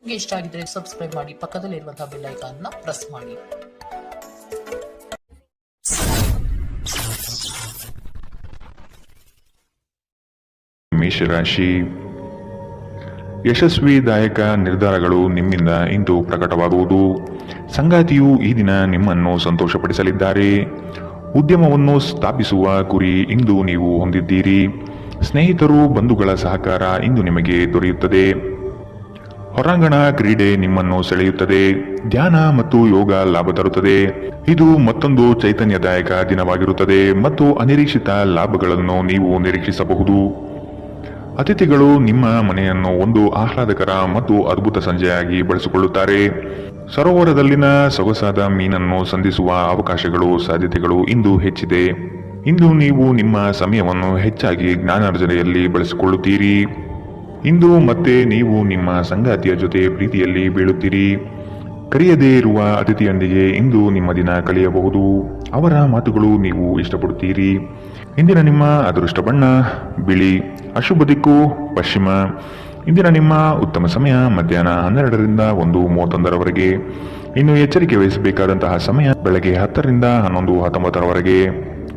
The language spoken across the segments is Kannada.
ನಿಮಗೆ ಇಷ್ಟ ಆಗಿದ್ರೆ ಸಬ್ಸ್ಕ್ರೈಬ್ ಮಾಡಿ, ಪಕ್ಕದಲ್ಲಿರುವಂತಹ ಬೆಲ್ ಐಕಾನ್ ನ ಪ್ರೆಸ್ ಮಾಡಿ. ಮೇಷರಾಶಿ. ಯಶಸ್ವಿದಾಯಕ ನಿರ್ಧಾರಗಳು ನಿಮ್ಮಿಂದ ಇಂದು ಪ್ರಕಟವಾಗುವುದು. ಸಂಗಾತಿಯು ಈ ದಿನ ನಿಮ್ಮನ್ನು ಸಂತೋಷಪಡಿಸಲಿದ್ದಾರೆ. ಉದ್ಯಮವನ್ನು ಸ್ಥಾಪಿಸುವ ಗುರಿ ಇಂದು ನೀವು ಹೊಂದಿದ್ದೀರಿ. ಸ್ನೇಹಿತರು, ಬಂಧುಗಳ ಸಹಕಾರ ಇಂದು ನಿಮಗೆ ದೊರೆಯುತ್ತದೆ. ಹೊರಾಂಗಣ ಕ್ರೀಡೆ ನಿಮ್ಮನ್ನು ಸೆಳೆಯುತ್ತದೆ. ಧ್ಯಾನ ಮತ್ತು ಯೋಗ ಲಾಭ ತರುತ್ತದೆ. ಇದು ಮತ್ತೊಂದು ಚೈತನ್ಯದಾಯಕ ದಿನವಾಗಿರುತ್ತದೆ ಮತ್ತು ಅನಿರೀಕ್ಷಿತ ಲಾಭಗಳನ್ನು ನೀವು ನಿರೀಕ್ಷಿಸಬಹುದು. ಅತಿಥಿಗಳು ನಿಮ್ಮ ಮನೆಯನ್ನು ಒಂದು ಆಹ್ಲಾದಕರ ಮತ್ತು ಅದ್ಭುತ ಸಂಜೆಯಾಗಿ ಬಳಸಿಕೊಳ್ಳುತ್ತಾರೆ. ಸರೋವರದಲ್ಲಿನ ಸೊಗಸಾದ ಮೀನನ್ನು ಸಂಧಿಸುವ ಅವಕಾಶಗಳು, ಸಾಧ್ಯತೆಗಳು ಇಂದು ಹೆಚ್ಚಿದೆ. ಇಂದು ನೀವು ನಿಮ್ಮ ಸಮಯವನ್ನು ಹೆಚ್ಚಾಗಿ ಜ್ಞಾನಾರ್ಜನೆಯಲ್ಲಿ ಬಳಸಿಕೊಳ್ಳುತ್ತೀರಿ. ಇಂದು ಮತ್ತೆ ನೀವು ನಿಮ್ಮ ಸಂಗಾತಿಯ ಜೊತೆ ಪ್ರೀತಿಯಲ್ಲಿ ಬೀಳುತ್ತೀರಿ. ಕರೆಯದೇ ಇರುವ ಅತಿಥಿಯೊಂದಿಗೆ ಇಂದು ನಿಮ್ಮ ದಿನ ಕಳೆಯಬಹುದು. ಅವರ ಮಾತುಗಳು ನೀವು ಇಷ್ಟಪಡುತ್ತೀರಿ. ಇಂದಿನ ನಿಮ್ಮ ಅದೃಷ್ಟ ಬಣ್ಣ ಬಿಳಿ. ಅಶುಭ ದಿಕ್ಕು ಪಶ್ಚಿಮ. ಇಂದಿನ ನಿಮ್ಮ ಉತ್ತಮ ಸಮಯ ಮಧ್ಯಾಹ್ನ 12ರಿಂದ 1:31ರವರೆಗೆ. ಇನ್ನು ಎಚ್ಚರಿಕೆ ವಹಿಸಬೇಕಾದಂತಹ ಸಮಯ ಬೆಳಗ್ಗೆ 10ರಿಂದ 11:19ರವರೆಗೆ.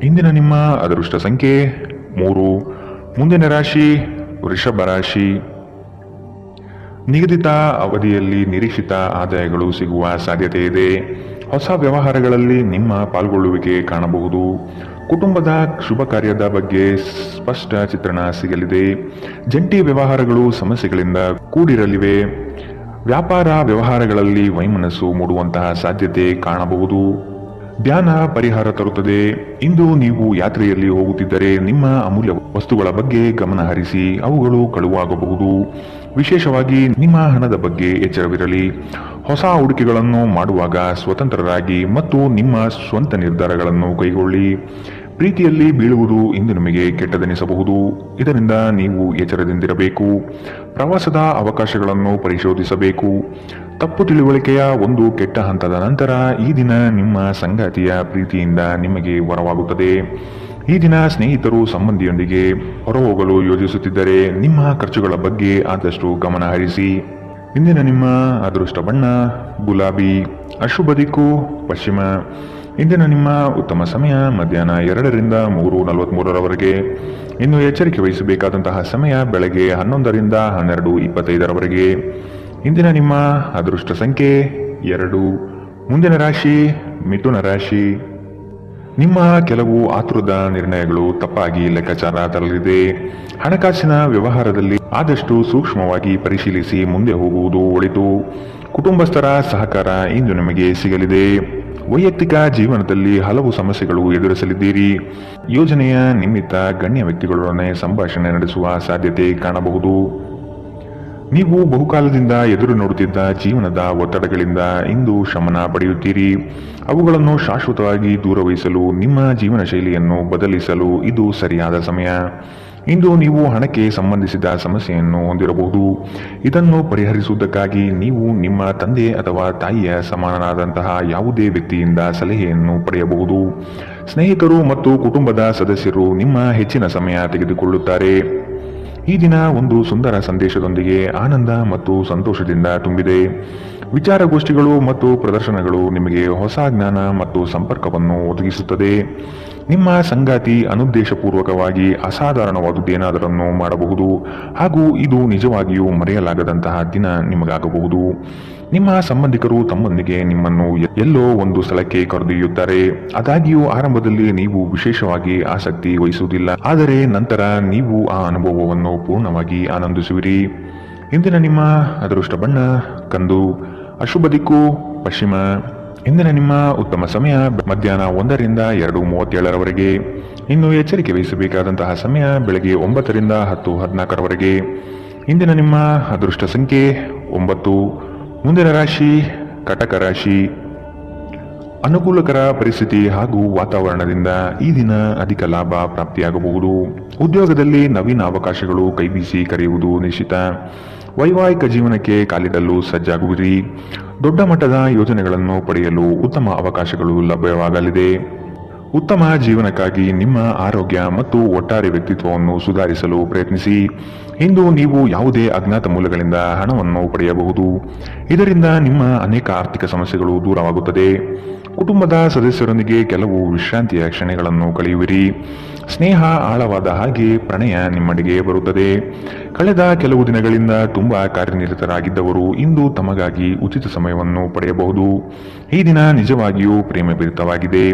ಇಂದಿನ ನಿಮ್ಮ ಅದೃಷ್ಟ ಸಂಖ್ಯೆ 3. ಮುಂದಿನ ರಾಶಿ ವೃಷಭ ರಾಶಿ. ನಿಗದಿತ ಅವಧಿಯಲ್ಲಿ ನಿರೀಕ್ಷಿತ ಆದಾಯಗಳು ಸಿಗುವ ಸಾಧ್ಯತೆ ಇದೆ. ಹೊಸ ವ್ಯವಹಾರಗಳಲ್ಲಿ ನಿಮ್ಮ ಪಾಲ್ಗೊಳ್ಳುವಿಕೆ ಕಾಣಬಹುದು. ಕುಟುಂಬದ ಶುಭ ಕಾರ್ಯದ ಬಗ್ಗೆ ಸ್ಪಷ್ಟ ಚಿತ್ರಣ ಸಿಗಲಿದೆ. ಜಂಟಿ ವ್ಯವಹಾರಗಳು ಸಮಸ್ಯೆಗಳಿಂದ ಕೂಡಿರಲಿವೆ. ವ್ಯಾಪಾರ ವ್ಯವಹಾರಗಳಲ್ಲಿ ವೈಮನಸ್ಸು ಮೂಡುವಂತಹ ಸಾಧ್ಯತೆ ಕಾಣಬಹುದು. ಧ್ಯಾನ ಪರಿಹಾರ ತರುತ್ತದೆ. ಇಂದು ನೀವು ಯಾತ್ರೆಯಲ್ಲಿ ಹೋಗುತ್ತಿದ್ದರೆ ನಿಮ್ಮ ಅಮೂಲ್ಯ ವಸ್ತುಗಳ ಬಗ್ಗೆ ಗಮನ ಹರಿಸಿ. ಅವುಗಳು ಕಳುವಾಗಬಹುದು. ವಿಶೇಷವಾಗಿ ನಿಮ್ಮ ಹಣದ ಬಗ್ಗೆ ಎಚ್ಚರವಿರಲಿ. ಹೊಸ ಹೂಡಿಕೆಗಳನ್ನು ಮಾಡುವಾಗ ಸ್ವತಂತ್ರರಾಗಿ ಮತ್ತು ನಿಮ್ಮ ಸ್ವಂತ ನಿರ್ಧಾರಗಳನ್ನು ಕೈಗೊಳ್ಳಿ. ಪ್ರೀತಿಯಲ್ಲಿ ಬೀಳುವುದು ಇಂದು ನಿಮಗೆ ಕೆಟ್ಟದೆನಿಸಬಹುದು. ಇದರಿಂದ ನೀವು ಎಚ್ಚರದಿಂದಿರಬೇಕು. ಪ್ರವಾಸದ ಅವಕಾಶಗಳನ್ನು ಪರಿಶೋಧಿಸಬೇಕು. ತಪ್ಪು ತಿಳುವಳಿಕೆಯ ಒಂದು ಕೆಟ್ಟ ಹಂತದ ನಂತರ ಈ ದಿನ ನಿಮ್ಮ ಸಂಗಾತಿಯ ಪ್ರೀತಿಯಿಂದ ನಿಮಗೆ ವರವಾಗುತ್ತದೆ. ಈ ದಿನ ಸ್ನೇಹಿತರು ಸಂಬಂಧಿಯೊಂದಿಗೆ ಹೊರಹೋಗಲು ಯೋಜಿಸುತ್ತಿದ್ದರೆ ನಿಮ್ಮ ಖರ್ಚುಗಳ ಬಗ್ಗೆ ಆದಷ್ಟು ಗಮನ ಹರಿಸಿ. ಇಂದಿನ ನಿಮ್ಮ ಅದೃಷ್ಟ ಬಣ್ಣ ಗುಲಾಬಿ. ಅಶುಭ ದಿಕ್ಕು ಪಶ್ಚಿಮ. ಇಂದಿನ ನಿಮ್ಮ ಉತ್ತಮ ಸಮಯ ಮಧ್ಯಾಹ್ನ 2ರಿಂದ 3:43ರವರೆಗೆ. ಇನ್ನು ಎಚ್ಚರಿಕೆ ವಹಿಸಬೇಕಾದಂತಹ ಸಮಯ ಬೆಳಗ್ಗೆ 11ರಿಂದ 12:25ರವರೆಗೆ. ಇಂದಿನ ನಿಮ್ಮ ಅದೃಷ್ಟ ಸಂಖ್ಯೆ 2. ಮುಂದಿನ ರಾಶಿ ಮಿಥುನ ರಾಶಿ. ನಿಮ್ಮ ಕೆಲವು ಆತುರದ ನಿರ್ಣಯಗಳು ತಪ್ಪಾಗಿ ಲೆಕ್ಕಾಚಾರ ತರಲಿದೆ. ಹಣಕಾಸಿನ ವ್ಯವಹಾರದಲ್ಲಿ ಆದಷ್ಟು ಸೂಕ್ಷ್ಮವಾಗಿ ಪರಿಶೀಲಿಸಿ ಮುಂದೆ ಹೋಗುವುದು ಒಳಿತು. ಕುಟುಂಬಸ್ಥರ ಸಹಕಾರ ಇಂದು ನಿಮಗೆ ಸಿಗಲಿದೆ. ವೈಯಕ್ತಿಕ ಜೀವನದಲ್ಲಿ ಹಲವು ಸಮಸ್ಯೆಗಳು ಎದುರಿಸಲಿದ್ದೀರಿ. ಯೋಜನೆಯ ನಿಮಿತ್ತ ಗಣ್ಯ ವ್ಯಕ್ತಿಗಳೊಡನೆ ಸಂಭಾಷಣೆ ನಡೆಸುವ ಸಾಧ್ಯತೆ ಕಾಣಬಹುದು. ನೀವು ಬಹುಕಾಲದಿಂದ ಎದುರು ನೋಡುತ್ತಿದ್ದ ಜೀವನದ ಒತ್ತಡಗಳಿಂದ ಇಂದು ಶಮನ ಪಡೆಯುತ್ತೀರಿ. ಅವುಗಳನ್ನು ಶಾಶ್ವತವಾಗಿ ದೂರವಹಿಸಲು ನಿಮ್ಮ ಜೀವನ ಶೈಲಿಯನ್ನು ಬದಲಿಸಲು ಇದು ಸರಿಯಾದ ಸಮಯ. ಇಂದು ನೀವು ಹಣಕ್ಕೆ ಸಂಬಂಧಿಸಿದ ಸಮಸ್ಯೆಯನ್ನು ಹೊಂದಿರಬಹುದು. ಇದನ್ನು ಪರಿಹರಿಸುವುದಕ್ಕಾಗಿ ನೀವು ನಿಮ್ಮ ತಂದೆ ಅಥವಾ ತಾಯಿಯ ಸಮಾನನಾದಂತಹ ಯಾವುದೇ ವ್ಯಕ್ತಿಯಿಂದ ಸಲಹೆಯನ್ನು ಪಡೆಯಬಹುದು. ಸ್ನೇಹಿತರು ಮತ್ತು ಕುಟುಂಬದ ಸದಸ್ಯರು ನಿಮ್ಮ ಹೆಚ್ಚಿನ ಸಮಯ ತೆಗೆದುಕೊಳ್ಳುತ್ತಾರೆ. ಈ ದಿನ ಒಂದು ಸುಂದರ ಸಂದೇಶದೊಂದಿಗೆ ಆನಂದ ಮತ್ತು ಸಂತೋಷದಿಂದ ತುಂಬಿದೆ. ವಿಚಾರಗೋಷ್ಠಿಗಳು ಮತ್ತು ಪ್ರದರ್ಶನಗಳು ನಿಮಗೆ ಹೊಸ ಜ್ಞಾನ ಮತ್ತು ಸಂಪರ್ಕವನ್ನು ಒದಗಿಸುತ್ತದೆ. ನಿಮ್ಮ ಸಂಗಾತಿ ಅನುದ್ದೇಶಪೂರ್ವಕವಾಗಿ ಅಸಾಧಾರಣವಾದುದೇನಾದರನ್ನು ಮಾಡಬಹುದು ಹಾಗೂ ಇದು ನಿಜವಾಗಿಯೂ ಮರೆಯಲಾಗದಂತಹ ದಿನ ನಿಮಗಾಗಬಹುದು. ನಿಮ್ಮ ಸಂಬಂಧಿಕರು ತಮ್ಮೊಂದಿಗೆ ನಿಮ್ಮನ್ನು ಎಲ್ಲೋ ಒಂದು ಸ್ಥಳಕ್ಕೆ ಕರೆದೊಯ್ಯುತ್ತಾರೆ. ಆದಾಗ್ಯೂ ಆರಂಭದಲ್ಲಿ ನೀವು ವಿಶೇಷವಾಗಿ ಆಸಕ್ತಿ ವಹಿಸುವುದಿಲ್ಲ, ಆದರೆ ನಂತರ ನೀವು ಆ ಅನುಭವವನ್ನು ಪೂರ್ಣವಾಗಿ ಆನಂದಿಸುವಿರಿ. ಇಂದಿನ ನಿಮ್ಮ ಅದೃಷ್ಟ ಬಣ್ಣ ಕಂದು. ಅಶುಭ ದಿಕ್ಕು ಪಶ್ಚಿಮ. ಇಂದಿನ ನಿಮ್ಮ ಉತ್ತಮ ಸಮಯ ಮಧ್ಯಾಹ್ನ 1ರಿಂದ 2:37ರವರೆಗೆ. ಇನ್ನು ಎಚ್ಚರಿಕೆ ವಹಿಸಬೇಕಾದಂತಹ ಸಮಯ ಬೆಳಗ್ಗೆ 9ರಿಂದ 10:14ರವರೆಗೆ. ಇಂದಿನ ನಿಮ್ಮ ಅದೃಷ್ಟ ಸಂಖ್ಯೆ 9. ಮುಂದಿನ ರಾಶಿ ಕಟಕ ರಾಶಿ. ಅನುಕೂಲಕರ ಪರಿಸ್ಥಿತಿ ಹಾಗೂ ವಾತಾವರಣದಿಂದ ಈ ದಿನ ಅಧಿಕ ಲಾಭ ಪ್ರಾಪ್ತಿಯಾಗಬಹುದು. ಉದ್ಯೋಗದಲ್ಲಿ ನವೀನ ಅವಕಾಶಗಳು ಕೈಬೀಸಿ ಕರೆಯುವುದು ನಿಶ್ಚಿತ. ವೈವಾಹಿಕ ಜೀವನಕ್ಕೆ ಕಾಲಿಡಲು ಸಜ್ಜಾಗುವಿರಿ. ದೊಡ್ಡ ಮಟ್ಟದ ಯೋಜನೆಗಳನ್ನು ಪಡೆಯಲು ಉತ್ತಮ ಅವಕಾಶಗಳು ಲಭ್ಯವಾಗಲಿದೆ. ಉತ್ತಮ ಜೀವನಕ್ಕಾಗಿ ನಿಮ್ಮ ಆರೋಗ್ಯ ಮತ್ತು ಒಟ್ಟಾರೆ ವ್ಯಕ್ತಿತ್ವವನ್ನು ಸುಧಾರಿಸಲು ಪ್ರಯತ್ನಿಸಿ. ಇಂದು ನೀವು ಯಾವುದೇ ಅಜ್ಞಾತ ಮೂಲಗಳಿಂದ ಹಣವನ್ನು ಪಡೆಯಬಹುದು. ಇದರಿಂದ ನಿಮ್ಮ ಅನೇಕ ಆರ್ಥಿಕ ಸಮಸ್ಯೆಗಳು ದೂರವಾಗುತ್ತದೆ. ಕುಟುಂಬದ ಸದಸ್ಯರೊಂದಿಗೆ ಕೆಲವು ವಿಶ್ರಾಂತಿಯ ಕ್ಷಣಗಳನ್ನು ಕಳೆಯುವಿರಿ. ಸ್ನೇಹ ಆಳವಾದ ಹಾಗೆ ಪ್ರಣಯ ನಿಮ್ಮಡೆಗೆ ಬರುತ್ತದೆ. ಕಳೆದ ಕೆಲವು ದಿನಗಳಿಂದ ತುಂಬಾ ಕಾರ್ಯನಿರತರಾಗಿದ್ದವರು ಇಂದು ತಮಗಾಗಿ ಉಚಿತ ಸಮಯವನ್ನು ಪಡೆಯಬಹುದು. ಈ ದಿನ ನಿಜವಾಗಿಯೂ ಪ್ರೇಮಭರಿತವಾಗಿದೆ.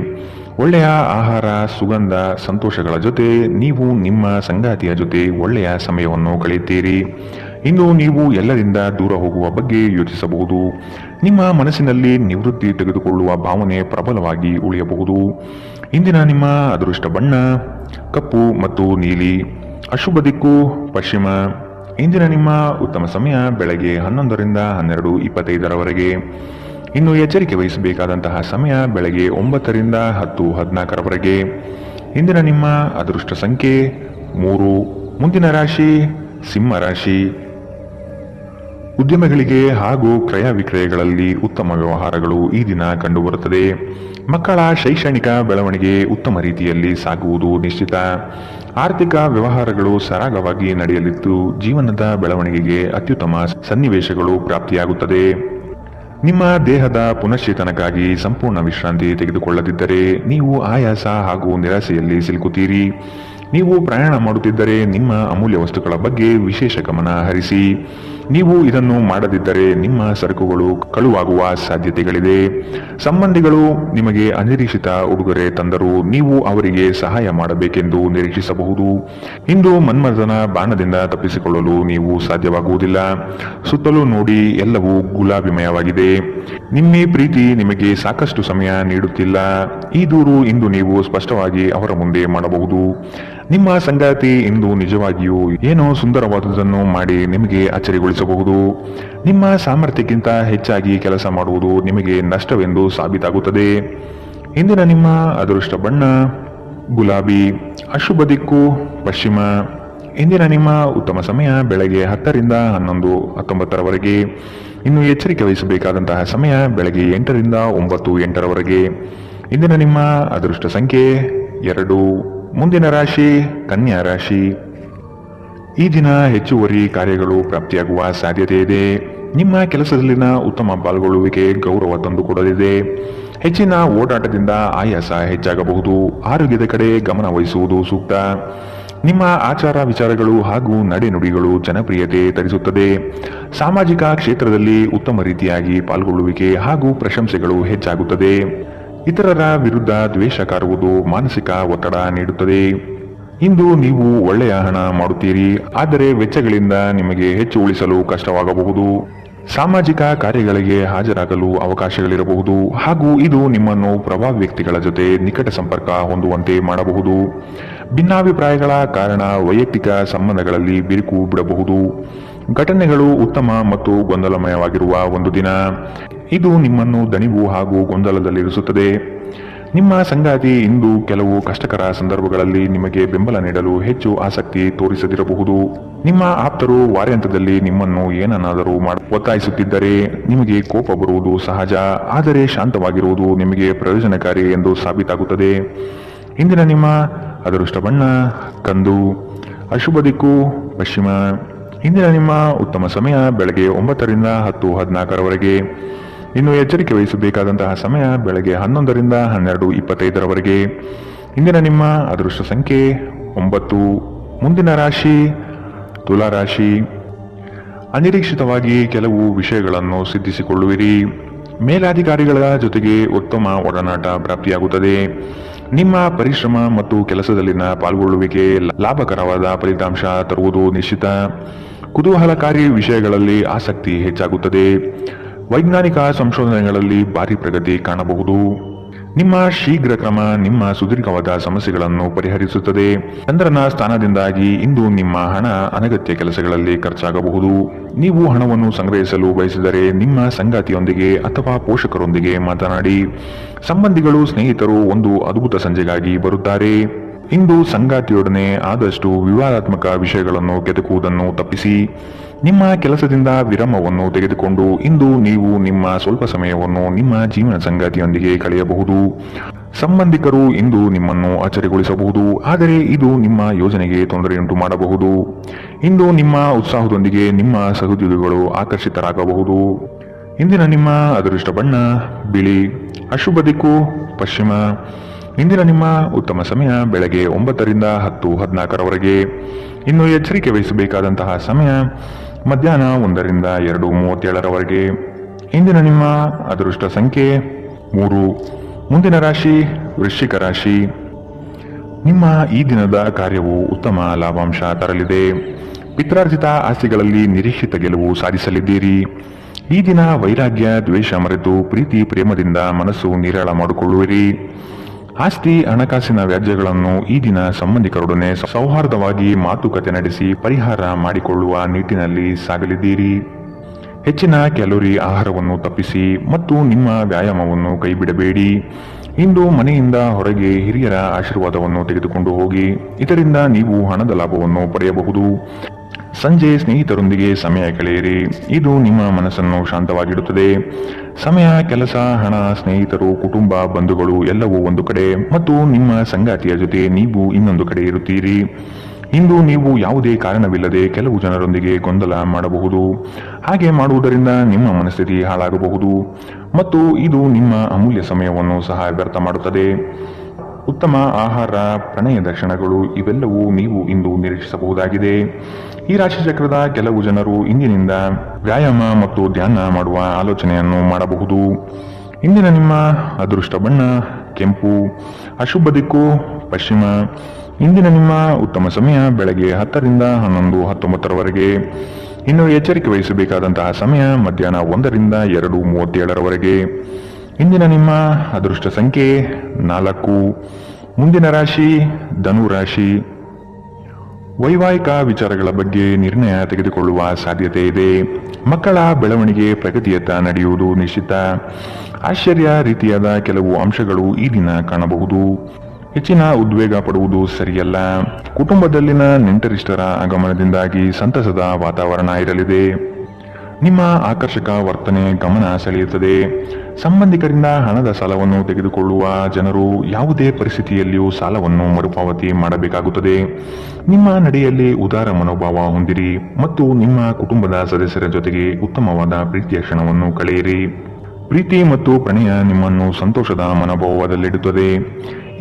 ಒಳ್ಳೆಯ ಆಹಾರ, ಸುಗಂಧ, ಸಂತೋಷಗಳ ಜೊತೆ ನೀವು ನಿಮ್ಮ ಸಂಗಾತಿಯ ಜೊತೆ ಒಳ್ಳೆಯ ಸಮಯವನ್ನು ಕಳೆಯುತ್ತೀರಿ. ಇಂದು ನೀವು ಎಲ್ಲರಿಂದ ದೂರ ಹೋಗುವ ಬಗ್ಗೆ ಯೋಚಿಸಬಹುದು. ನಿಮ್ಮ ಮನಸ್ಸಿನಲ್ಲಿ ನಿವೃತ್ತಿ ತೆಗೆದುಕೊಳ್ಳುವ ಭಾವನೆ ಪ್ರಬಲವಾಗಿ ಉಳಿಯಬಹುದು. ಇಂದಿನ ನಿಮ್ಮ ಅದೃಷ್ಟ ಬಣ್ಣ ಕಪ್ಪು ಮತ್ತು ನೀಲಿ. ಅಶುಭ ದಿಕ್ಕು ಪಶ್ಚಿಮ. ಇಂದಿನ ನಿಮ್ಮ ಉತ್ತಮ ಸಮಯ ಬೆಳಗ್ಗೆ 11ರಿಂದ 12:25ರವರೆಗೆ. ಇನ್ನು ಎಚ್ಚರಿಕೆ ವಹಿಸಬೇಕಾದಂತಹ ಸಮಯ ಬೆಳಗ್ಗೆ 9ರಿಂದ 10:14ರವರೆಗೆ. ಇಂದಿನ ನಿಮ್ಮ ಅದೃಷ್ಟ ಸಂಖ್ಯೆ 3. ಮುಂದಿನ ರಾಶಿ ಸಿಂಹ ರಾಶಿ. ಉದ್ಯಮಗಳಿಗೆ ಹಾಗೂ ಕ್ರಯ ವಿಕ್ರಯಗಳಲ್ಲಿ ಉತ್ತಮ ವ್ಯವಹಾರಗಳು ಈ ದಿನ ಕಂಡುಬರುತ್ತದೆ. ಮಕ್ಕಳ ಶೈಕ್ಷಣಿಕ ಬೆಳವಣಿಗೆ ಉತ್ತಮ ರೀತಿಯಲ್ಲಿ ಸಾಗುವುದು ನಿಶ್ಚಿತ. ಆರ್ಥಿಕ ವ್ಯವಹಾರಗಳು ಸರಾಗವಾಗಿ ನಡೆಯಲಿದ್ದು ಜೀವನದ ಬೆಳವಣಿಗೆಗೆ ಅತ್ಯುತ್ತಮ ಸನ್ನಿವೇಶಗಳು ಪ್ರಾಪ್ತಿಯಾಗುತ್ತದೆ. ನಿಮ್ಮ ದೇಹದ ಪುನಶ್ಚೇತನಕ್ಕಾಗಿ ಸಂಪೂರ್ಣ ವಿಶ್ರಾಂತಿ ತೆಗೆದುಕೊಳ್ಳದಿದ್ದರೆ ನೀವು ಆಯಾಸ ಹಾಗೂ ನಿರಾಸೆಯಲ್ಲಿ ಸಿಲುಕುತ್ತೀರಿ. ನೀವು ಪ್ರಯಾಣ ಮಾಡುತ್ತಿದ್ದರೆ ನಿಮ್ಮ ಅಮೂಲ್ಯ ವಸ್ತುಗಳ ಬಗ್ಗೆ ವಿಶೇಷ ಗಮನ ಹರಿಸಿ. ನೀವು ಇದನ್ನು ಮಾಡದಿದ್ದರೆ ನಿಮ್ಮ ಸರಕುಗಳು ಕಳುವಾಗುವ ಸಾಧ್ಯತೆಗಳಿದೆ. ಸಂಬಂಧಿಗಳು ನಿಮಗೆ ಅನಿರೀಕ್ಷಿತ ಉಡುಗೊರೆ ತಂದರೂ ನೀವು ಅವರಿಗೆ ಸಹಾಯ ಮಾಡಬೇಕೆಂದು ನಿರೀಕ್ಷಿಸಬಹುದು. ಇಂದು ಮನ್ಮಥನ ಬಾಣದಿಂದ ತಪ್ಪಿಸಿಕೊಳ್ಳಲು ನೀವು ಸಾಧ್ಯವಾಗುವುದಿಲ್ಲ. ಸುತ್ತಲೂ ನೋಡಿ, ಎಲ್ಲವೂ ಗುಲಾಬಿಮಯವಾಗಿದೆ. ನಿಮ್ಮ ಪ್ರೀತಿ ನಿಮಗೆ ಸಾಕಷ್ಟು ಸಮಯ ನೀಡುತ್ತಿಲ್ಲ. ಈ ದೂರು ಇಂದು ನೀವು ಸ್ಪಷ್ಟವಾಗಿ ಅವರ ಮುಂದೆ ಮಾಡಬಹುದು. ನಿಮ್ಮ ಸಂಗಾತಿ ಇಂದು ನಿಜವಾಗಿಯೂ ಏನೋ ಸುಂದರವಾದುದನ್ನು ಮಾಡಿ ನಿಮಗೆ ಅಚ್ಚರಿಗೊಳಿಸಬಹುದು. ನಿಮ್ಮ ಸಾಮರ್ಥ್ಯಕ್ಕಿಂತ ಹೆಚ್ಚಾಗಿ ಕೆಲಸ ಮಾಡುವುದು ನಿಮಗೆ ನಷ್ಟವೆಂದು ಸಾಬೀತಾಗುತ್ತದೆ. ಇಂದಿನ ನಿಮ್ಮ ಅದೃಷ್ಟ ಬಣ್ಣ ಗುಲಾಬಿ. ಅಶುಭ ದಿಕ್ಕು ಪಶ್ಚಿಮ. ಇಂದಿನ ನಿಮ್ಮ ಉತ್ತಮ ಸಮಯ ಬೆಳಗ್ಗೆ 10ರಿಂದ 11:19ರವರೆಗೆ. ಇನ್ನು ಎಚ್ಚರಿಕೆ ವಹಿಸಬೇಕಾದಂತಹ ಸಮಯ ಬೆಳಗ್ಗೆ 8ರಿಂದ 9:08ರವರೆಗೆ. ಇಂದಿನ ನಿಮ್ಮ ಅದೃಷ್ಟ ಸಂಖ್ಯೆ 2. ಮುಂದಿನ ರಾಶಿ ಕನ್ಯಾ ರಾಶಿ. ಈ ದಿನ ಹೆಚ್ಚುವರಿ ಕಾರ್ಯಗಳು ಪ್ರಾಪ್ತಿಯಾಗುವ ಸಾಧ್ಯತೆ ಇದೆ. ನಿಮ್ಮ ಕೆಲಸದಲ್ಲಿನ ಉತ್ತಮ ಪಾಲ್ಗೊಳ್ಳುವಿಕೆ ಗೌರವ ತಂದುಕೊಡಲಿದೆ. ಹೆಚ್ಚಿನ ಓಡಾಟದಿಂದ ಆಯಾಸ ಹೆಚ್ಚಾಗಬಹುದು. ಆರೋಗ್ಯದ ಕಡೆ ಗಮನ ವಹಿಸುವುದು ಸೂಕ್ತ. ನಿಮ್ಮ ಆಚಾರ ವಿಚಾರಗಳು ಹಾಗೂ ನಡೆನುಡಿಗಳು ಜನಪ್ರಿಯತೆ ತರಿಸುತ್ತದೆ. ಸಾಮಾಜಿಕ ಕ್ಷೇತ್ರದಲ್ಲಿ ಉತ್ತಮ ರೀತಿಯಾಗಿ ಪಾಲ್ಗೊಳ್ಳುವಿಕೆ ಹಾಗೂ ಪ್ರಶಂಸೆಗಳು ಹೆಚ್ಚಾಗುತ್ತದೆ. ಇತರರ ವಿರುದ್ಧ ದ್ವೇಷ ಕಾರುವುದು ಮಾನಸಿಕ ಒತ್ತಡ ನೀಡುತ್ತದೆ. ಇಂದು ನೀವು ಒಳ್ಳೆಯ ಹಣ ಮಾಡುತ್ತೀರಿ, ಆದರೆ ವೆಚ್ಚಗಳಿಂದ ನಿಮಗೆ ಹೆಚ್ಚು ಉಳಿಸಲು ಕಷ್ಟವಾಗಬಹುದು. ಸಾಮಾಜಿಕ ಕಾರ್ಯಗಳಿಗೆ ಹಾಜರಾಗಲು ಅವಕಾಶಗಳಿರಬಹುದು ಹಾಗೂ ಇದು ನಿಮ್ಮನ್ನು ಪ್ರಭಾವಿ ವ್ಯಕ್ತಿಗಳ ಜೊತೆ ನಿಕಟ ಸಂಪರ್ಕ ಹೊಂದುವಂತೆ ಮಾಡಬಹುದು. ಭಿನ್ನಾಭಿಪ್ರಾಯಗಳ ಕಾರಣ ವೈಯಕ್ತಿಕ ಸಂಬಂಧಗಳಲ್ಲಿ ಬಿರುಕು ಬಿಡಬಹುದು. ಘಟನೆಗಳು ಉತ್ತಮ ಮತ್ತು ಗೊಂದಲಮಯವಾಗಿರುವ ಒಂದು ದಿನ. ಇದು ನಿಮ್ಮನ್ನು ದಣಿವು ಹಾಗೂ ಗೊಂದಲದಲ್ಲಿರಿಸುತ್ತದೆ. ನಿಮ್ಮ ಸಂಗಾತಿ ಇಂದು ಕೆಲವು ಕಷ್ಟಕರ ಸಂದರ್ಭಗಳಲ್ಲಿ ನಿಮಗೆ ಬೆಂಬಲ ನೀಡಲು ಹೆಚ್ಚು ಆಸಕ್ತಿ ತೋರಿಸದಿರಬಹುದು. ನಿಮ್ಮ ಆಪ್ತರು ವಾರ್ಯಾಂತದಲ್ಲಿ ನಿಮ್ಮನ್ನು ಏನನ್ನಾದರೂ ಒತ್ತಾಯಿಸುತ್ತಿದ್ದರೆ ನಿಮಗೆ ಕೋಪ ಬರುವುದು ಸಹಜ, ಆದರೆ ಶಾಂತವಾಗಿರುವುದು ನಿಮಗೆ ಪ್ರಯೋಜನಕಾರಿ ಎಂದು ಸಾಬೀತಾಗುತ್ತದೆ. ಇಂದಿನ ನಿಮ್ಮ ಅದೃಷ್ಟ ಬಣ್ಣ ಕಂದು. ಅಶುಭ ದಿಕ್ಕು ಪಶ್ಚಿಮ. ಇಂದಿನ ನಿಮ್ಮ ಉತ್ತಮ ಸಮಯ ಬೆಳಗ್ಗೆ 9ರಿಂದ 10:14ರವರೆಗೆ. ಇನ್ನು ಎಚ್ಚರಿಕೆ ವಹಿಸಬೇಕಾದಂತಹ ಸಮಯ ಬೆಳಗ್ಗೆ 11ರಿಂದ 12:25ರವರೆಗೆ. ಇಂದಿನ ನಿಮ್ಮ ಅದೃಷ್ಟ ಸಂಖ್ಯೆ 9. ಮುಂದಿನ ರಾಶಿ ತುಲಾ ರಾಶಿ. ಅನಿರೀಕ್ಷಿತವಾಗಿ ಕೆಲವು ವಿಷಯಗಳನ್ನು ಸಿದ್ಧಿಸಿಕೊಳ್ಳುವಿರಿ. ಮೇಲಾಧಿಕಾರಿಗಳ ಜೊತೆಗೆ ಉತ್ತಮ ಒಡನಾಟ ಪ್ರಾಪ್ತಿಯಾಗುತ್ತದೆ. ನಿಮ್ಮ ಪರಿಶ್ರಮ ಮತ್ತು ಕೆಲಸದಲ್ಲಿನ ಪಾಲ್ಗೊಳ್ಳುವಿಕೆ ಲಾಭಕರವಾದ ಫಲಿತಾಂಶ ತರುವುದು ನಿಶ್ಚಿತ. ಕುತೂಹಲಕಾರಿ ವಿಷಯಗಳಲ್ಲಿ ಆಸಕ್ತಿ ಹೆಚ್ಚಾಗುತ್ತದೆ. ವೈಜ್ಞಾನಿಕ ಸಂಶೋಧನೆಗಳಲ್ಲಿ ಭಾರಿ ಪ್ರಗತಿ ಕಾಣಬಹುದು. ನಿಮ್ಮ ಶೀಘ್ರ ಕ್ರಮ ನಿಮ್ಮ ಸುದೀರ್ಘವಾದ ಸಮಸ್ಯೆಗಳನ್ನು ಪರಿಹರಿಸುತ್ತದೆ. ಚಂದ್ರನ ಸ್ಥಾನದಿಂದಾಗಿ ಇಂದು ನಿಮ್ಮ ಹಣ ಅನಗತ್ಯ ಕೆಲಸಗಳಲ್ಲಿ ಖರ್ಚಾಗಬಹುದು. ನೀವು ಹಣವನ್ನು ಸಂಗ್ರಹಿಸಲು ಬಯಸಿದರೆ ನಿಮ್ಮ ಸಂಗಾತಿಯೊಂದಿಗೆ ಅಥವಾ ಪೋಷಕರೊಂದಿಗೆ ಮಾತನಾಡಿ. ಸಂಬಂಧಿಗಳು ಸ್ನೇಹಿತರು ಒಂದು ಅದ್ಭುತ ಸಂಜೆಗಾಗಿ ಬರುತ್ತಾರೆ. ಇಂದು ಸಂಗಾತಿಯೊಡನೆ ಆದಷ್ಟು ವಿವಾದಾತ್ಮಕ ವಿಷಯಗಳನ್ನು ಕೆದಕುವುದನ್ನು ತಪ್ಪಿಸಿ. ನಿಮ್ಮ ಕೆಲಸದಿಂದ ವಿರಾಮವನ್ನು ತೆಗೆದುಕೊಂಡು ಇಂದು ನೀವು ನಿಮ್ಮ ಸ್ವಲ್ಪ ಸಮಯವನ್ನು ನಿಮ್ಮ ಜೀವನ ಸಂಗಾತಿಯೊಂದಿಗೆ ಕಳೆಯಬಹುದು. ಸಂಬಂಧಿಕರು ಇಂದು ನಿಮ್ಮನ್ನು ಅಚ್ಚರಿಗೊಳಿಸಬಹುದು, ಆದರೆ ಇದು ನಿಮ್ಮ ಯೋಜನೆಗೆ ತೊಂದರೆಯುಂಟು ಮಾಡಬಹುದು. ಇಂದು ನಿಮ್ಮ ಉತ್ಸಾಹದೊಂದಿಗೆ ನಿಮ್ಮ ಸಹೋದ್ಯೋಗಿಗಳು ಆಕರ್ಷಿತರಾಗಬಹುದು. ಇಂದಿನ ನಿಮ್ಮ ಅದೃಷ್ಟ ಬಣ್ಣ ಬಿಳಿ. ಅಶುಭ ದಿಕ್ಕು ಪಶ್ಚಿಮ. ಇಂದಿನ ನಿಮ್ಮ ಉತ್ತಮ ಸಮಯ ಬೆಳಗ್ಗೆ 9ರಿಂದ 10:14ರವರೆಗೆ. ಇನ್ನು ಎಚ್ಚರಿಕೆ ವಹಿಸಬೇಕಾದಂತಹ ಸಮಯ ಮಧ್ಯಾಹ್ನ 1ರಿಂದ 2:37ರವರೆಗೆ. ಇಂದಿನ ನಿಮ್ಮ ಅದೃಷ್ಟ ಸಂಖ್ಯೆ 3. ಮುಂದಿನ ರಾಶಿ ವೃಶ್ಚಿಕ ರಾಶಿ. ನಿಮ್ಮ ಈ ದಿನದ ಕಾರ್ಯವು ಉತ್ತಮ ಲಾಭಾಂಶ ತರಲಿದೆ. ಪಿತ್ರಾರ್ಜಿತ ಆಸ್ತಿಗಳಲ್ಲಿ ನಿರೀಕ್ಷಿತ ಗೆಲುವು ಸಾಧಿಸಲಿದ್ದೀರಿ. ಈ ದಿನ ವೈರಾಗ್ಯ ದ್ವೇಷ ಮರೆತು ಪ್ರೀತಿ ಪ್ರೇಮದಿಂದ ಮನಸ್ಸು ನಿರಾಳ ಮಾಡಿಕೊಳ್ಳುವಿರಿ. ಆಸ್ತಿ ಹಣಕಾಸಿನ ವ್ಯಾಜ್ಯಗಳನ್ನು ಈ ದಿನ ಸಂಬಂಧಿಕರೊಡನೆ ಸೌಹಾರ್ದವಾಗಿ ಮಾತುಕತೆ ನಡೆಸಿ ಪರಿಹಾರ ಮಾಡಿಕೊಳ್ಳುವ ನಿಟ್ಟಿನಲ್ಲಿ ಸಾಗಲಿದ್ದೀರಿ. ಹೆಚ್ಚಿನ ಕ್ಯಾಲೋರಿ ಆಹಾರವನ್ನು ತಪ್ಪಿಸಿ ಮತ್ತು ನಿಮ್ಮ ವ್ಯಾಯಾಮವನ್ನು ಕೈಬಿಡಬೇಡಿ. ಇಂದು ಮನೆಯಿಂದ ಹೊರಗೆ ಹಿರಿಯರ ಆಶೀರ್ವಾದವನ್ನು ತೆಗೆದುಕೊಂಡು ಹೋಗಿ, ಇದರಿಂದ ನೀವು ಹಣದ ಲಾಭವನ್ನು ಪಡೆಯಬಹುದು. ಸಂಜೆ ಸ್ನೇಹಿತರೊಂದಿಗೆ ಸಮಯ ಕಳೆಯಿರಿ, ಇದು ನಿಮ್ಮ ಮನಸ್ಸನ್ನು ಶಾಂತವಾಗಿಡುತ್ತದೆ. ಸಮಯ, ಕೆಲಸ, ಹಣ, ಸ್ನೇಹಿತರು, ಕುಟುಂಬ, ಬಂಧುಗಳು ಎಲ್ಲವೂ ಒಂದು ಕಡೆ ಮತ್ತು ನಿಮ್ಮ ಸಂಗಾತಿಯ ಜೊತೆ ನೀವು ಇನ್ನೊಂದು ಕಡೆ ಇರುತ್ತೀರಿ. ಇಂದು ನೀವು ಯಾವುದೇ ಕಾರಣವಿಲ್ಲದೆ ಕೆಲವು ಜನರೊಂದಿಗೆ ಗೊಂದಲ ಮಾಡಬಹುದು. ಹಾಗೆ ಮಾಡುವುದರಿಂದ ನಿಮ್ಮ ಮನಸ್ಥಿತಿ ಹಾಳಾಗಬಹುದು ಮತ್ತು ಇದು ನಿಮ್ಮ ಅಮೂಲ್ಯ ಸಮಯವನ್ನು ಸಹ ವ್ಯರ್ಥ ಮಾಡುತ್ತದೆ. ಉತ್ತಮ ಆಹಾರ, ಪ್ರಣಯ ದರ್ಶನಗಳು ಇವೆಲ್ಲವೂ ನೀವು ಇಂದು ನಿರೀಕ್ಷಿಸಬಹುದಾಗಿದೆ. ಈ ರಾಶಿಚಕ್ರದ ಕೆಲವು ಜನರು ಇಂದಿನಿಂದ ವ್ಯಾಯಾಮ ಮತ್ತು ಧ್ಯಾನ ಮಾಡುವ ಆಲೋಚನೆಯನ್ನು ಮಾಡಬಹುದು. ಇಂದಿನ ನಿಮ್ಮ ಅದೃಷ್ಟ ಬಣ್ಣ ಕೆಂಪು. ಅಶುಭ ದಿಕ್ಕು ಪಶ್ಚಿಮ. ಇಂದಿನ ನಿಮ್ಮ ಉತ್ತಮ ಸಮಯ ಬೆಳಗ್ಗೆ 10ರಿಂದ 11:19ರವರೆಗೆ. ಇನ್ನು ಎಚ್ಚರಿಕೆ ವಹಿಸಬೇಕಾದಂತಹ ಸಮಯ ಮಧ್ಯಾಹ್ನ 1ರಿಂದ 2:37ರವರೆಗೆ. ಇಂದಿನ ನಿಮ್ಮ ಅದೃಷ್ಟ ಸಂಖ್ಯೆ 4. ಮುಂದಿನ ರಾಶಿ ಧನು ರಾಶಿ. ವೈವಾಹಿಕ ವಿಚಾರಗಳ ಬಗ್ಗೆ ನಿರ್ಣಯ ತೆಗೆದುಕೊಳ್ಳುವ ಸಾಧ್ಯತೆ ಇದೆ. ಮಕ್ಕಳ ಬೆಳವಣಿಗೆ ಪ್ರಗತಿಯತ್ತ ನಡೆಯುವುದು ನಿಶ್ಚಿತ. ಆಶ್ಚರ್ಯ ರೀತಿಯಾದ ಕೆಲವು ಅಂಶಗಳು ಈ ದಿನ ಕಾಣಬಹುದು. ಹೆಚ್ಚಿನ ಉದ್ವೇಗ ಪಡುವುದು ಸರಿಯಲ್ಲ. ಕುಟುಂಬದಲ್ಲಿನ ನೆಂಟರಿಷ್ಟರ ಆಗಮನದಿಂದಾಗಿ ಸಂತಸದ ವಾತಾವರಣ ಇರಲಿದೆ. ನಿಮ್ಮ ಆಕರ್ಷಕ ವರ್ತನೆ ಗಮನ ಸೆಳೆಯುತ್ತದೆ. ಸಂಬಂಧಿಕರಿಂದ ಹಣದ ಸಾಲವನ್ನು ತೆಗೆದುಕೊಳ್ಳುವ ಜನರು ಯಾವುದೇ ಪರಿಸ್ಥಿತಿಯಲ್ಲಿಯೂ ಸಾಲವನ್ನು ಮರುಪಾವತಿ ಮಾಡಬೇಕಾಗುತ್ತದೆ. ನಿಮ್ಮ ನಡೆಯಲ್ಲಿ ಉದಾರ ಮನೋಭಾವ ಹೊಂದಿರಿ ಮತ್ತು ನಿಮ್ಮ ಕುಟುಂಬದ ಸದಸ್ಯರ ಜೊತೆಗೆ ಉತ್ತಮವಾದ ಪ್ರೀತಿಯ ಕ್ಷಣವನ್ನು ಕಳೆಯಿರಿ. ಪ್ರೀತಿ ಮತ್ತು ಪ್ರಣಯ ನಿಮ್ಮನ್ನು ಸಂತೋಷದ ಮನೋಭಾವದಲ್ಲಿಡುತ್ತದೆ.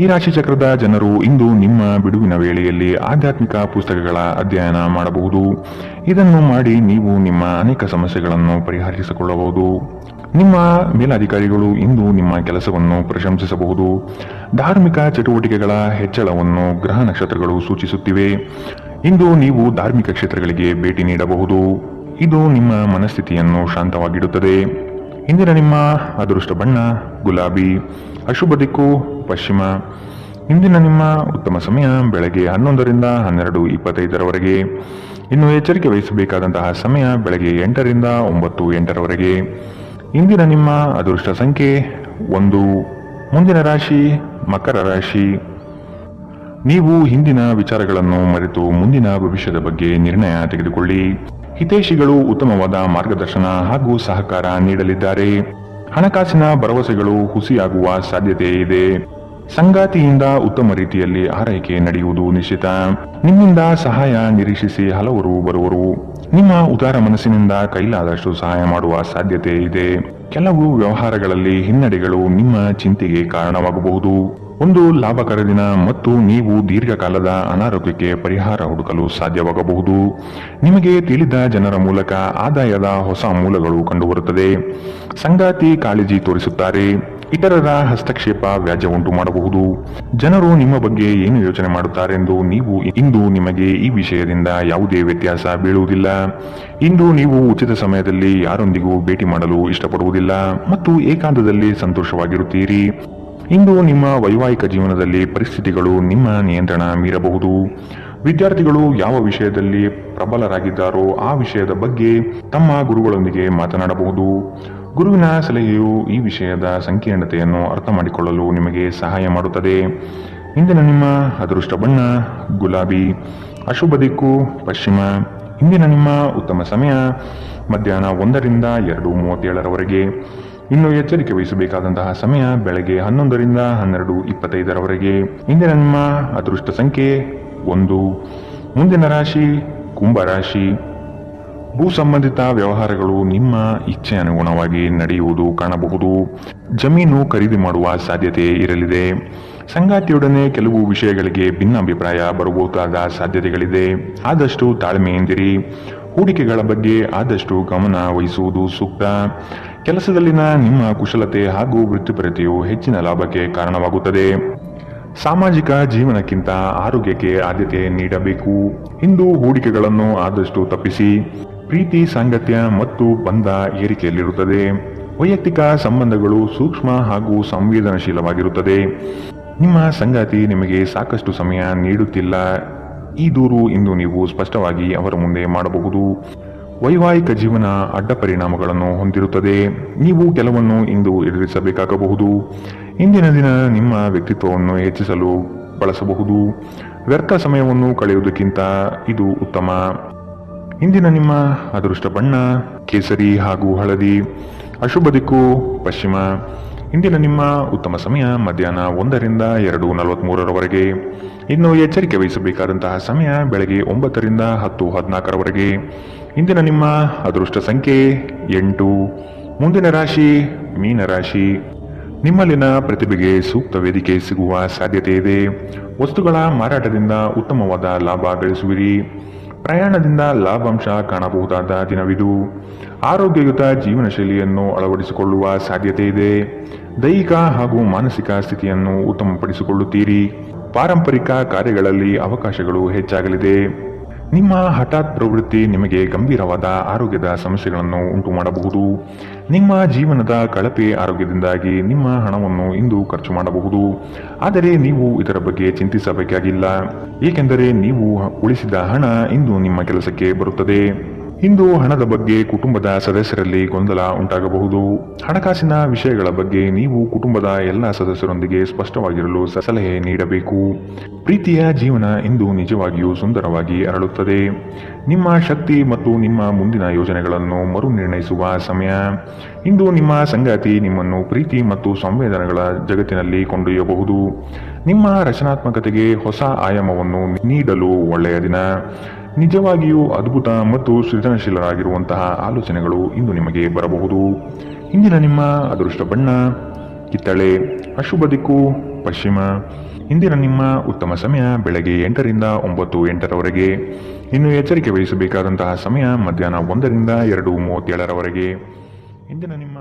ಈ ರಾಶಿಚಕ್ರದ ಜನರು ಇಂದು ನಿಮ್ಮ ಬಿಡುವಿನ ವೇಳೆಯಲ್ಲಿ ಆಧ್ಯಾತ್ಮಿಕ ಪುಸ್ತಕಗಳ ಅಧ್ಯಯನ ಮಾಡಬಹುದು. ಇದನ್ನು ಮಾಡಿ ನೀವು ನಿಮ್ಮ ಅನೇಕ ಸಮಸ್ಯೆಗಳನ್ನು ಪರಿಹರಿಸಿಕೊಳ್ಳಬಹುದು. ನಿಮ್ಮ ಮೇಲಾಧಿಕಾರಿಗಳು ಇಂದು ನಿಮ್ಮ ಕೆಲಸವನ್ನು ಪ್ರಶಂಸಿಸಬಹುದು. ಧಾರ್ಮಿಕ ಚಟುವಟಿಕೆಗಳ ಹೆಚ್ಚಳವನ್ನು ಗ್ರಹ ನಕ್ಷತ್ರಗಳು ಸೂಚಿಸುತ್ತಿವೆ. ಇಂದು ನೀವು ಧಾರ್ಮಿಕ ಕ್ಷೇತ್ರಗಳಿಗೆ ಭೇಟಿ ನೀಡಬಹುದು. ಇದು ನಿಮ್ಮ ಮನಸ್ಥಿತಿಯನ್ನು ಶಾಂತವಾಗಿಡುತ್ತದೆ. ಇಂದಿನ ನಿಮ್ಮ ಅದೃಷ್ಟ ಬಣ್ಣ ಗುಲಾಬಿ. ಅಶುಭ ದಿಕ್ಕು ಪಶ್ಚಿಮ. ಇಂದಿನ ನಿಮ್ಮ ಉತ್ತಮ ಸಮಯ ಬೆಳಗ್ಗೆ 11ರಿಂದ 12:25ರವರೆಗೆ. ಇನ್ನು ಎಚ್ಚರಿಕೆ ವಹಿಸಬೇಕಾದಂತಹ ಸಮಯ ಬೆಳಗ್ಗೆ 8ರಿಂದ 9:08ರವರೆಗೆ. ಇಂದಿನ ನಿಮ್ಮ ಅದೃಷ್ಟ ಸಂಖ್ಯೆ 1. ಮುಂದಿನ ರಾಶಿ ಮಕರ ರಾಶಿ. ನೀವು ಹಿಂದಿನ ವಿಚಾರಗಳನ್ನು ಮರೆತು ಮುಂದಿನ ಭವಿಷ್ಯದ ಬಗ್ಗೆ ನಿರ್ಣಯ ತೆಗೆದುಕೊಳ್ಳಿ. ಹಿತೈಷಿಗಳು ಉತ್ತಮವಾದ ಮಾರ್ಗದರ್ಶನ ಹಾಗೂ ಸಹಕಾರ ನೀಡಲಿದ್ದಾರೆ. ಹಣಕಾಸಿನ ಭರವಸೆಗಳು ಹುಸಿಯಾಗುವ ಸಾಧ್ಯತೆ ಇದೆ. ಸಂಗಾತಿಯಿಂದ ಉತ್ತಮ ರೀತಿಯಲ್ಲಿ ಆರೈಕೆ ನಡೆಯುವುದು ನಿಶ್ಚಿತ. ನಿಮ್ಮಿಂದ ಸಹಾಯ ನಿರೀಕ್ಷಿಸಿ ಹಲವರು ಬರುವರು. ನಿಮ್ಮ ಉದಾರ ಮನಸ್ಸಿನಿಂದ ಕೈಲಾದಷ್ಟು ಸಹಾಯ ಮಾಡುವ ಸಾಧ್ಯತೆ ಇದೆ. ಕೆಲವು ವ್ಯವಹಾರಗಳಲ್ಲಿ ಹಿನ್ನಡೆಗಳು ನಿಮ್ಮ ಚಿಂತೆಗೆ ಕಾರಣವಾಗಬಹುದು. ಒಂದು ಲಾಭಕರ ದಿನ ಮತ್ತು ನೀವು ದೀರ್ಘಕಾಲದ ಅನಾರೋಗ್ಯಕ್ಕೆ ಪರಿಹಾರ ಹುಡುಕಲು ಸಾಧ್ಯವಾಗಬಹುದು. ನಿಮಗೆ ತಿಳಿದ ಜನರ ಮೂಲಕ ಆದಾಯದ ಹೊಸ ಮೂಲಗಳು ಕಂಡುಬರುತ್ತದೆ. ಸಂಗಾತಿ ಕಾಳಜಿ ತೋರಿಸುತ್ತಾರೆ. ಇತರರ ಹಸ್ತಕ್ಷೇಪ ವ್ಯಾಜ್ಯ ಉಂಟು ಮಾಡಬಹುದು. ಜನರು ನಿಮ್ಮ ಬಗ್ಗೆ ಏನು ಯೋಚನೆ ಮಾಡುತ್ತಾರೆಂದು ನೀವು ಇಂದು ನಿಮಗೆ ಈ ವಿಷಯದಿಂದ ಯಾವುದೇ ವ್ಯತ್ಯಾಸ ಬೀಳುವುದಿಲ್ಲ. ಇಂದು ನೀವು ಉಚಿತ ಸಮಯದಲ್ಲಿ ಯಾರೊಂದಿಗೂ ಭೇಟಿ ಮಾಡಲು ಇಷ್ಟಪಡುವುದಿಲ್ಲ ಮತ್ತು ಏಕಾಂತದಲ್ಲಿ ಸಂತೋಷವಾಗಿರುತ್ತೀರಿ. ಇಂದು ನಿಮ್ಮ ವೈವಾಹಿಕ ಜೀವನದಲ್ಲಿ ಪರಿಸ್ಥಿತಿಗಳು ನಿಮ್ಮ ನಿಯಂತ್ರಣ ಮೀರಬಹುದು. ವಿದ್ಯಾರ್ಥಿಗಳು ಯಾವ ವಿಷಯದಲ್ಲಿ ಪ್ರಬಲರಾಗಿದ್ದಾರೋ ಆ ವಿಷಯದ ಬಗ್ಗೆ ತಮ್ಮ ಗುರುಗಳೊಂದಿಗೆ ಮಾತನಾಡಬಹುದು. ಗುರುವಿನ ಸಲಹೆಯು ಈ ವಿಷಯದ ಸಂಕೀರ್ಣತೆಯನ್ನು ಅರ್ಥ ಮಾಡಿಕೊಳ್ಳಲು ನಿಮಗೆ ಸಹಾಯ ಮಾಡುತ್ತದೆ. ಇಂದಿನ ನಿಮ್ಮ ಅದೃಷ್ಟ ಬಣ್ಣ ಗುಲಾಬಿ. ಅಶುಭ ದಿಕ್ಕು ಪಶ್ಚಿಮ. ಇಂದಿನ ನಿಮ್ಮ ಉತ್ತಮ ಸಮಯ ಮಧ್ಯಾಹ್ನ 1ರಿಂದ 2:37ರವರೆಗೆ. ಇನ್ನು ಎಚ್ಚರಿಕೆ ವಹಿಸಬೇಕಾದಂತಹ ಸಮಯ ಬೆಳಗ್ಗೆ 11ರಿಂದ 12:25ರವರೆಗೆ. ಇಂದಿನ ನಿಮ್ಮ ಅದೃಷ್ಟ ಸಂಖ್ಯೆ 1. ಮುಂದಿನ ರಾಶಿ ಕುಂಭರಾಶಿ. ಭೂ ಸಂಬಂಧಿತ ವ್ಯವಹಾರಗಳು ನಿಮ್ಮ ಇಚ್ಛೆ ಅನುಗುಣವಾಗಿ ನಡೆಯುವುದು ಕಾಣಬಹುದು. ಜಮೀನು ಖರೀದಿ ಮಾಡುವ ಸಾಧ್ಯತೆ ಇರಲಿದೆ. ಸಂಗಾತಿಯೊಡನೆ ಕೆಲವು ವಿಷಯಗಳಿಗೆ ಭಿನ್ನಾಭಿಪ್ರಾಯ ಬರಬಹುದಾದ ಸಾಧ್ಯತೆಗಳಿದೆ. ಆದಷ್ಟು ತಾಳ್ಮೆಯಿಂದಿರಿ. ಹೂಡಿಕೆಗಳ ಬಗ್ಗೆ ಆದಷ್ಟು ಗಮನ ವಹಿಸುವುದು ಸೂಕ್ತ. ಕೆಲಸದಲ್ಲಿನ ನಿಮ್ಮ ಕುಶಲತೆ ಹಾಗೂ ವೃತ್ತಿಪರತೆಯು ಹೆಚ್ಚಿನ ಲಾಭಕ್ಕೆ ಕಾರಣವಾಗುತ್ತದೆ. ಸಾಮಾಜಿಕ ಜೀವನಕ್ಕಿಂತ ಆರೋಗ್ಯಕ್ಕೆ ಆದ್ಯತೆ ನೀಡಬೇಕು. ಇಂದು ಹೂಡಿಕೆಗಳನ್ನು ಆದಷ್ಟು ತಪ್ಪಿಸಿ. ಪ್ರೀತಿ ಸಾಂಗತ್ಯ ಮತ್ತು ಬಂಧ ಏರಿಕೆಯಲ್ಲಿರುತ್ತದೆ. ವೈಯಕ್ತಿಕ ಸಂಬಂಧಗಳು ಸೂಕ್ಷ್ಮ ಹಾಗೂ ಸಂವೇದನಶೀಲವಾಗಿರುತ್ತದೆ. ನಿಮ್ಮ ಸಂಗಾತಿ ನಿಮಗೆ ಸಾಕಷ್ಟು ಸಮಯ ನೀಡುತ್ತಿಲ್ಲ. ಈ ದೂರು ಇಂದು ನೀವು ಸ್ಪಷ್ಟವಾಗಿ ಅವರ ಮುಂದೆ ಮಾಡಬಹುದು. ವೈವಾಹಿಕ ಜೀವನ ಅಡ್ಡ ಪರಿಣಾಮಗಳನ್ನು ಹೊಂದಿರುತ್ತದೆ. ನೀವು ಕೆಲವನ್ನು ಇಂದು ಎದುರಿಸಬೇಕಾಗಬಹುದು. ಇಂದಿನ ದಿನ ನಿಮ್ಮ ವ್ಯಕ್ತಿತ್ವವನ್ನು ಹೆಚ್ಚಿಸಲು ಬಳಸಬಹುದು. ವ್ಯರ್ಥ ಸಮಯವನ್ನು ಕಳೆಯುವುದಕ್ಕಿಂತ ಇದು ಉತ್ತಮ. ಇಂದಿನ ನಿಮ್ಮ ಅದೃಷ್ಟ ಬಣ್ಣ ಕೇಸರಿ ಹಾಗೂ ಹಳದಿ. ಅಶುಭ ದಿಕ್ಕು ಪಶ್ಚಿಮ. ಇಂದಿನ ನಿಮ್ಮ ಉತ್ತಮ ಸಮಯ ಮಧ್ಯಾಹ್ನ 1ರಿಂದ 2:43ರವರೆಗೆ. ಇನ್ನು ಎಚ್ಚರಿಕೆ ವಹಿಸಬೇಕಾದಂತಹ ಸಮಯ ಬೆಳಗ್ಗೆ 9ರಿಂದ 10:14ರವರೆಗೆ. ಇಂದಿನ ನಿಮ್ಮ ಅದೃಷ್ಟ ಸಂಖ್ಯೆ 8. ಮುಂದಿನ ರಾಶಿ ಮೀನರಾಶಿ. ನಿಮ್ಮಲ್ಲಿನ ಪ್ರತಿಭೆಗೆ ಸೂಕ್ತ ವೇದಿಕೆ ಸಿಗುವ ಸಾಧ್ಯತೆ ಇದೆ. ವಸ್ತುಗಳ ಮಾರಾಟದಿಂದ ಉತ್ತಮವಾದ ಲಾಭ ಗಳಿಸುವಿರಿ. ಪ್ರಯಾಣದಿಂದ ಲಾಭಾಂಶ ಕಾಣಬಹುದಾದ ದಿನವಿದು. ಆರೋಗ್ಯಯುತ ಜೀವನ ಶೈಲಿಯನ್ನು ಅಳವಡಿಸಿಕೊಳ್ಳುವ ಸಾಧ್ಯತೆ ಇದೆ. ದೈಹಿಕ ಹಾಗೂ ಮಾನಸಿಕ ಸ್ಥಿತಿಯನ್ನು ಉತ್ತಮಪಡಿಸಿಕೊಳ್ಳುತ್ತೀರಿ. ಪಾರಂಪರಿಕ ಕಾರ್ಯಗಳಲ್ಲಿ ಅವಕಾಶಗಳು ಹೆಚ್ಚಾಗಲಿದೆ. ನಿಮ್ಮ ಹಠಾತ್ ಪ್ರವೃತ್ತಿ ನಿಮಗೆ ಗಂಭೀರವಾದ ಆರೋಗ್ಯದ ಸಮಸ್ಯೆಗಳನ್ನು ಉಂಟು ಮಾಡಬಹುದು. ನಿಮ್ಮ ಜೀವನದ ಕಳಪೆ ಆರೋಗ್ಯದಿಂದಾಗಿ ನಿಮ್ಮ ಹಣವನ್ನು ಇಂದು ಖರ್ಚು ಮಾಡಬಹುದು. ಆದರೆ ನೀವು ಇದರ ಬಗ್ಗೆ ಚಿಂತಿಸಬೇಕಾಗಿಲ್ಲ, ಏಕೆಂದರೆ ನೀವು ಉಳಿಸಿದ ಹಣ ಇಂದು ನಿಮ್ಮ ಕೆಲಸಕ್ಕೆ ಬರುತ್ತದೆ. ಇಂದು ಹಣದ ಬಗ್ಗೆ ಕುಟುಂಬದ ಸದಸ್ಯರಲ್ಲಿ ಗೊಂದಲ ಉಂಟಾಗಬಹುದು. ಹಣಕಾಸಿನ ವಿಷಯಗಳ ಬಗ್ಗೆ ನೀವು ಕುಟುಂಬದ ಎಲ್ಲ ಸದಸ್ಯರೊಂದಿಗೆ ಸ್ಪಷ್ಟವಾಗಿರಲು ಸಲಹೆ ನೀಡಬೇಕು. ಪ್ರೀತಿಯ ಜೀವನ ಇಂದು ನಿಜವಾಗಿಯೂ ಸುಂದರವಾಗಿ ಅರಳುತ್ತದೆ. ನಿಮ್ಮ ಶಕ್ತಿ ಮತ್ತು ನಿಮ್ಮ ಮುಂದಿನ ಯೋಜನೆಗಳನ್ನು ಮರು ನಿರ್ಣಯಿಸುವ ಸಮಯ. ಇಂದು ನಿಮ್ಮ ಸಂಗಾತಿ ನಿಮ್ಮನ್ನು ಪ್ರೀತಿ ಮತ್ತು ಸಂವೇದನೆಗಳ ಜಗತ್ತಿನಲ್ಲಿ ಕೊಂಡೊಯ್ಯಬಹುದು. ನಿಮ್ಮ ರಚನಾತ್ಮಕತೆಗೆ ಹೊಸ ಆಯಾಮವನ್ನು ನೀಡಲು ಒಳ್ಳೆಯ ದಿನ. ನಿಜವಾಗಿಯೂ ಅದ್ಭುತ ಮತ್ತು ಸೃಜನಶೀಲರಾಗಿರುವಂತಹ ಆಲೋಚನೆಗಳು ಇಂದು ನಿಮಗೆ ಬರಬಹುದು. ಇಂದಿನ ನಿಮ್ಮ ಅದೃಷ್ಟ ಬಣ್ಣ ಕಿತ್ತಳೆ. ಅಶುಭ ದಿಕ್ಕು ಪಶ್ಚಿಮ. ಇಂದಿನ ನಿಮ್ಮ ಉತ್ತಮ ಸಮಯ ಬೆಳಗ್ಗೆ 8ರಿಂದ 9:08ರವರೆಗೆ. ಇನ್ನು ಎಚ್ಚರಿಕೆ ವಹಿಸಬೇಕಾದಂತಹ ಸಮಯ ಮಧ್ಯಾಹ್ನ 1ರಿಂದ 2:37ರವರೆಗೆ. ಇಂದಿನ ನಿಮ್ಮ